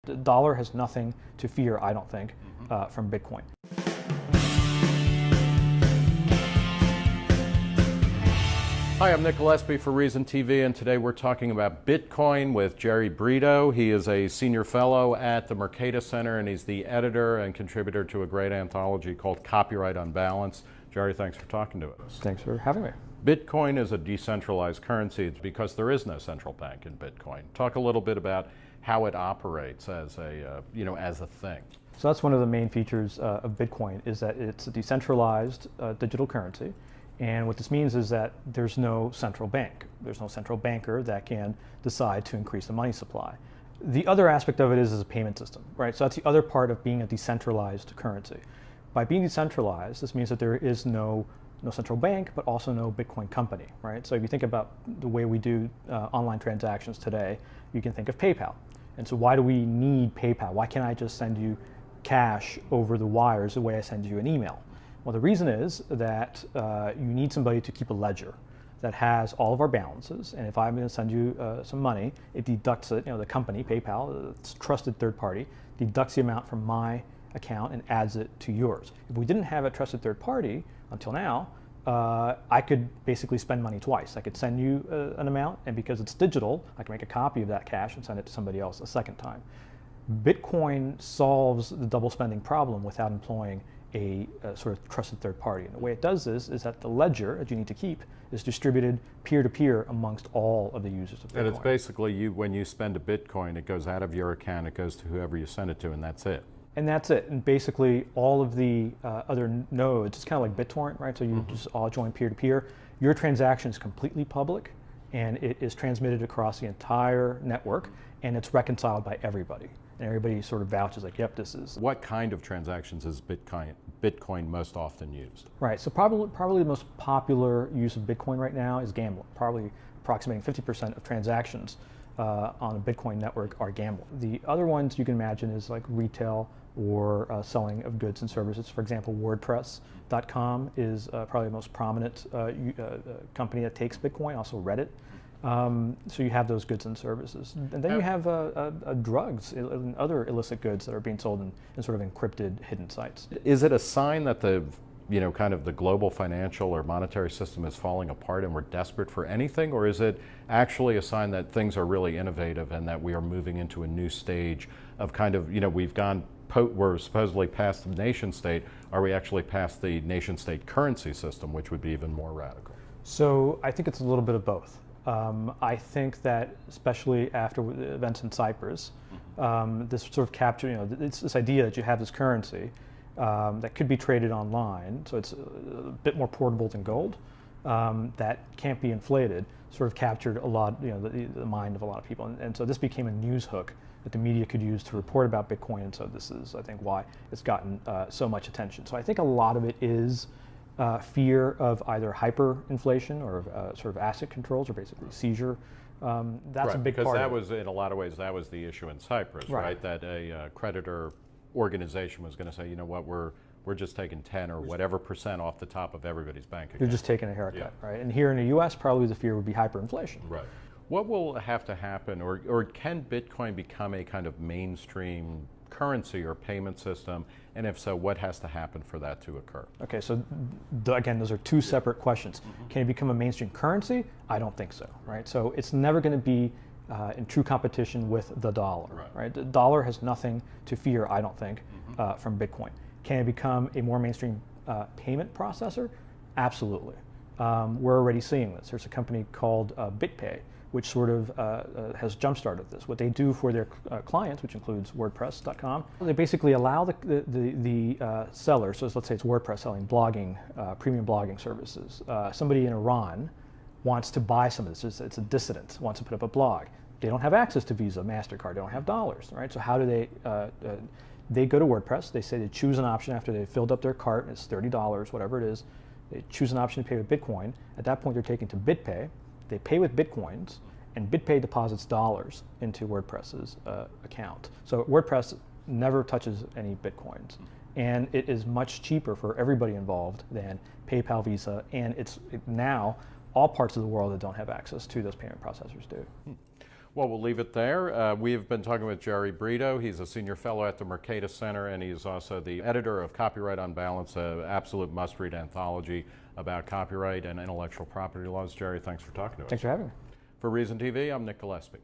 The dollar has nothing to fear, I don't think, from Bitcoin. Hi, I'm Nick Gillespie for Reason TV, and today we're talking about Bitcoin with Jerry Brito. He is a senior fellow at the Mercatus Center, and he's the editor and contributor to a great anthology called Copyright Unbalanced. Jerry, thanks for talking to us. Thanks for having me. Bitcoin is a decentralized currency. It's because there is no central bank in Bitcoin. Talk a little bit about how it operates as a, as a thing. So that's one of the main features of Bitcoin, is that it's a decentralized digital currency. And what this means is that there's no central bank. There's no central banker that can decide to increase the money supply. The other aspect of it is a payment system, right? So that's the other part of being a decentralized currency. By being decentralized, this means that there is no central bank, but also no Bitcoin company, right? So if you think about the way we do online transactions today, you can think of PayPal. And so why do we need PayPal? Why can't I just send you cash over the wires the way I send you an email? Well, the reason is that you need somebody to keep a ledger that has all of our balances. And if I'm going to send you some money, it deducts it, the company, PayPal, it's a trusted third party, deducts the amount from my account and adds it to yours. If we didn't have a trusted third party until now, I could basically spend money twice. I could send you an amount, and because it's digital, I can make a copy of that cash and send it to somebody else a second time. Bitcoin solves the double spending problem without employing a sort of trusted third party. And the way it does this is that the ledger that you need to keep is distributed peer-to-peer amongst all of the users of Bitcoin. And it's basically when you spend a Bitcoin, it goes out of your account, it goes to whoever you send it to, and that's it. And that's it. And basically all of the other nodes, it's kind of like BitTorrent, right? So you just all join peer-to-peer. Your transaction is completely public, and it is transmitted across the entire network, and it's reconciled by everybody. And everybody sort of vouches like, yep, this is. What kind of transactions is Bitcoin most often used? Right, so probably the most popular use of Bitcoin right now is gambling. Probably approximating 50% of transactions on a Bitcoin network are gambling. The other ones you can imagine is like retail or selling of goods and services. For example, WordPress.com is probably the most prominent company that takes Bitcoin, also Reddit. So you have those goods and services. And then you have drugs and other illicit goods that are being sold in sort of encrypted, hidden sites. Is it a sign that the kind of the global financial or monetary system is falling apart and we're desperate for anything? Or is it actually a sign that things are really innovative and that we are moving into a new stage of kind of, we're supposedly past the nation state. Are we actually past the nation state currency system, which would be even more radical? So I think it's a little bit of both. I think that especially after the events in Cyprus, this sort of capture, it's this idea that you have this currency that could be traded online, so it's a bit more portable than gold, that can't be inflated, sort of captured a lot, the mind of a lot of people. And so this became a news hook that the media could use to report about Bitcoin, and so this is, I think, why it's gotten so much attention. So I think a lot of it is fear of either hyperinflation or sort of asset controls, or basically seizure. That's a big part. Because that was, in a lot of ways, that was the issue in Cyprus, right? That a creditor organization was going to say, you know what, we're just taking 10 or whatever % off the top of everybody's bank account. You're just taking a haircut, right? And here in the U.S., probably the fear would be hyperinflation. Right. What will have to happen, or can Bitcoin become a kind of mainstream currency or payment system? And if so, what has to happen for that to occur? Okay, so again, those are two separate questions. Can it become a mainstream currency? I don't think so, right? So it's never going to be in true competition with the dollar, right? The dollar has nothing to fear, I don't think, from Bitcoin. Can it become a more mainstream payment processor? Absolutely. We're already seeing this. There's a company called BitPay, which sort of has jump-started this. What they do for their clients, which includes WordPress.com, they basically allow the seller, so let's say it's WordPress selling blogging, premium blogging services. Somebody in Iran wants to buy some of this. It's a dissident, wants to put up a blog. They don't have access to Visa, MasterCard, they don't have dollars, right? So how do they go to WordPress, they say they choose an option after they've filled up their cart, it's $30, whatever it is. They choose an option to pay with Bitcoin. At that point, they're taken to BitPay. They pay with Bitcoins, and BitPay deposits dollars into WordPress's account. So WordPress never touches any Bitcoins. And it is much cheaper for everybody involved than PayPal, Visa, and it's now all parts of the world that don't have access to those payment processors do. Well, we'll leave it there. We have been talking with Jerry Brito. He's a senior fellow at the Mercatus Center, and he's also the editor of Copyright on Balance, an absolute must-read anthology about copyright and intellectual property laws. Jerry, thanks for talking to us. Thanks for having me. For Reason TV, I'm Nick Gillespie.